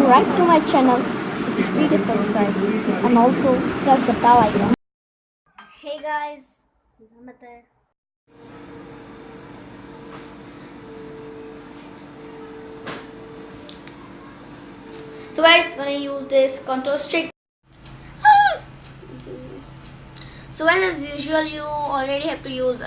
subscribe to my channel. It's free to subscribe and also press the bell icon. Hey guys, so guys, gonna use this contour stick. So guys, as usual, you already have to use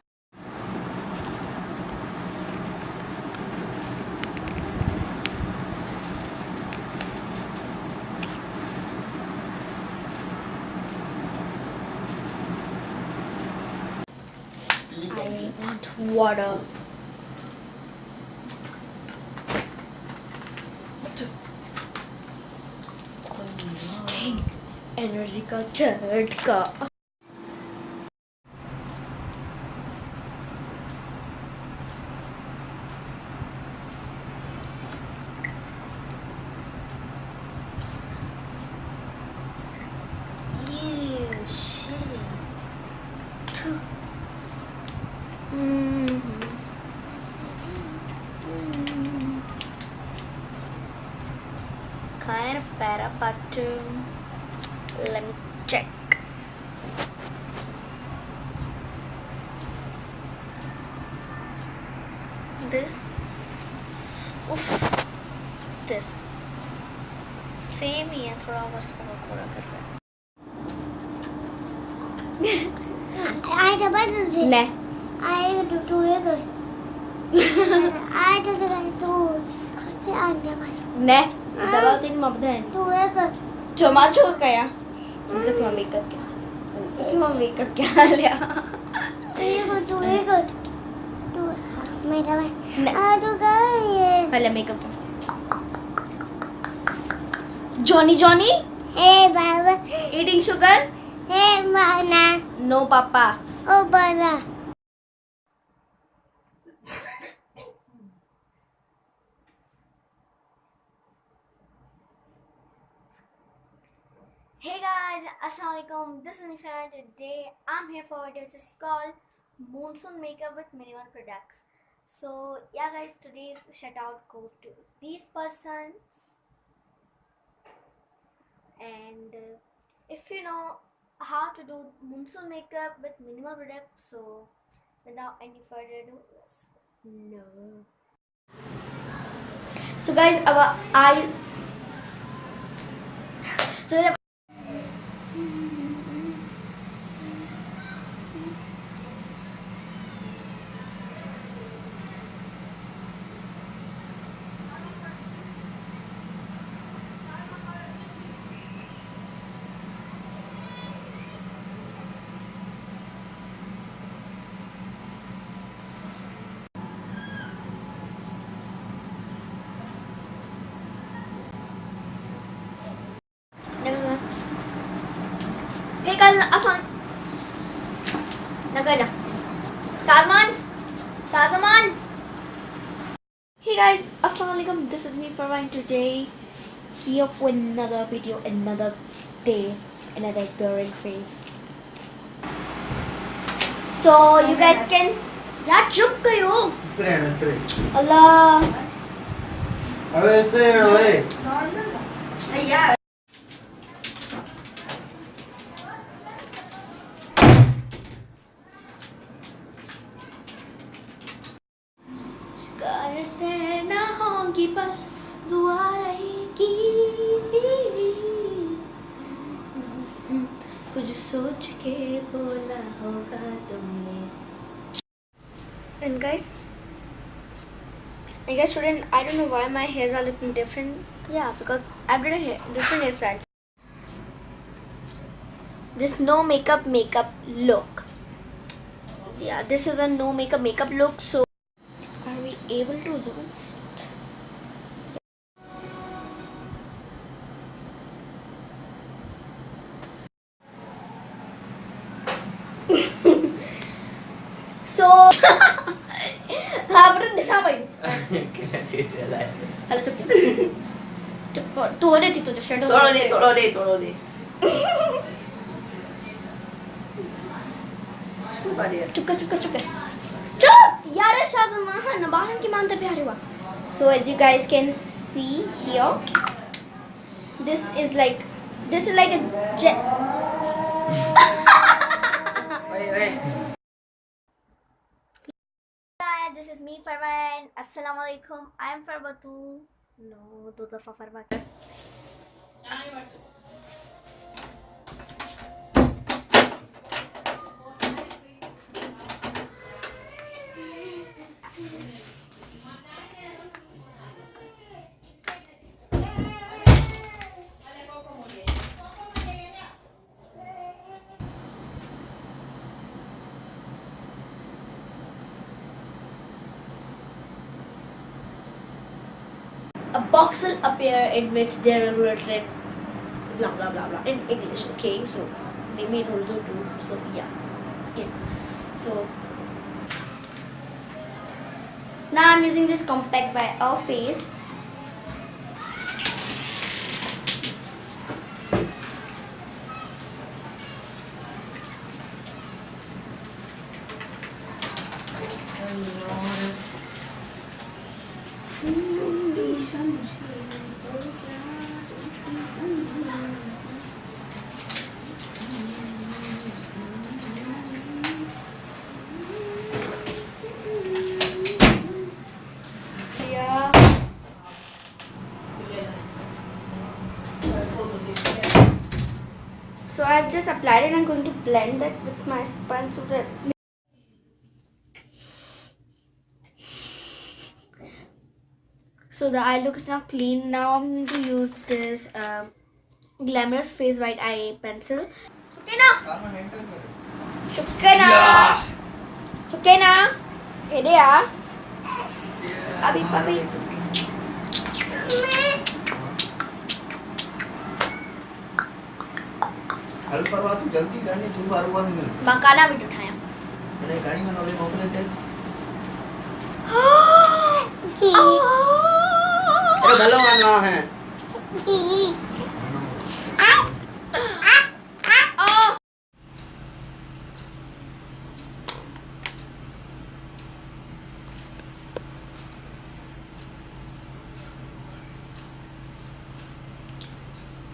I want water. Sting energy का झटका. Kind of better, but let me check. This, this same ही है, थोड़ा बस थोड़ा कर रहा है. I double ले. I do two again. I do two. I never. ने दबाव तीन मबधन. Two again. चमाचो क्या? मतलब क्या मेकअप क्या? क्या मेकअप क्या लिया? I go two again. Two. मेरा मैं. I do guys. पहले मेकअप क्या? Johnny. Hey Baba. Eating sugar? Hey Mana. No, Papa. Oh Bana. Hey guys, Assalamualaikum. This is Sophia. Today I'm here for a video which is called Monsoon Makeup with Minimal Products. So yeah guys, today's shout out goes to these persons. And if you know how to do monsoon makeup with minimal products, so without any further ado, let's go. So guys, hey guys, Shazman. Hey guys, Assalamualaikum. This is me Farwa, and today here for another video, another day, another boring face. So you guys can यार चुप करो. अल्लाह. अबे इस पे ओए. यार. शिकायतें ना होंगी बस दुआ रहेगी. कुछ सोच के बोला होगा तुमने. And guys, student, I don't know why my hairs are looking different. Yeah, because I've done a different hairstyle. This no makeup look. Yeah, this is a no makeup look. So are we able to zoom? So हाँ button दिशा भाई. Hello चुप. तू हो रही थी तुझे shadow. तोड़ो दे. चुप यार शाज़मान बाहर की मानते प्यारे हुआ. So as you guys can see here, this is like a Hi, this is me, Farwa, and Assalamu alaikum. I am Farwa Batool. No, do the Farwa. A box will appear in which there are written blah blah blah blah in English. Okay, so maybe in Urdu too. So yeah. So now I'm using this compact by Our Face. So I've just applied it. I'm going to blend that with my sponge so that the eye look is now clean. Now I'm going to use this glamorous face white eye pencil. Sukena, hey there. Papi. हल परवा तू जल्दी करनी तू परवा नहीं मकाना भी उठाया मैंने गाड़ी में नोले मोकले थे अरे भलो मानना है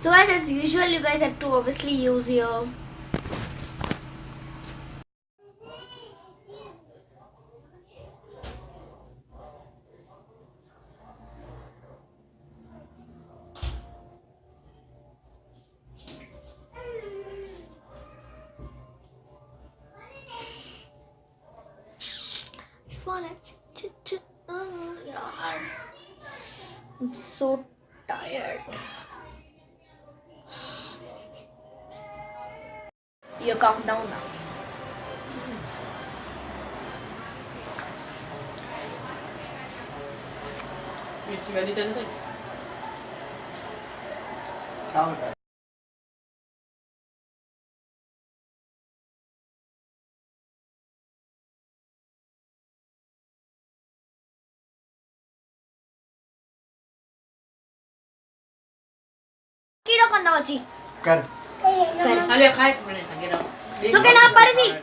So guys, as usual, you guys have to obviously use your I'm so tired. You count down now. मिर्ची वाली तो नहीं क्या बता Kiro con nochi. कर अरे खाए सुने लगे रहो So can I put it?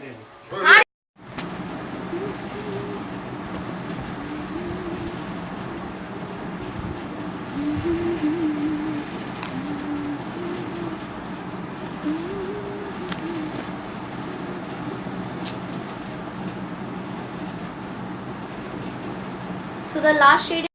So the last shade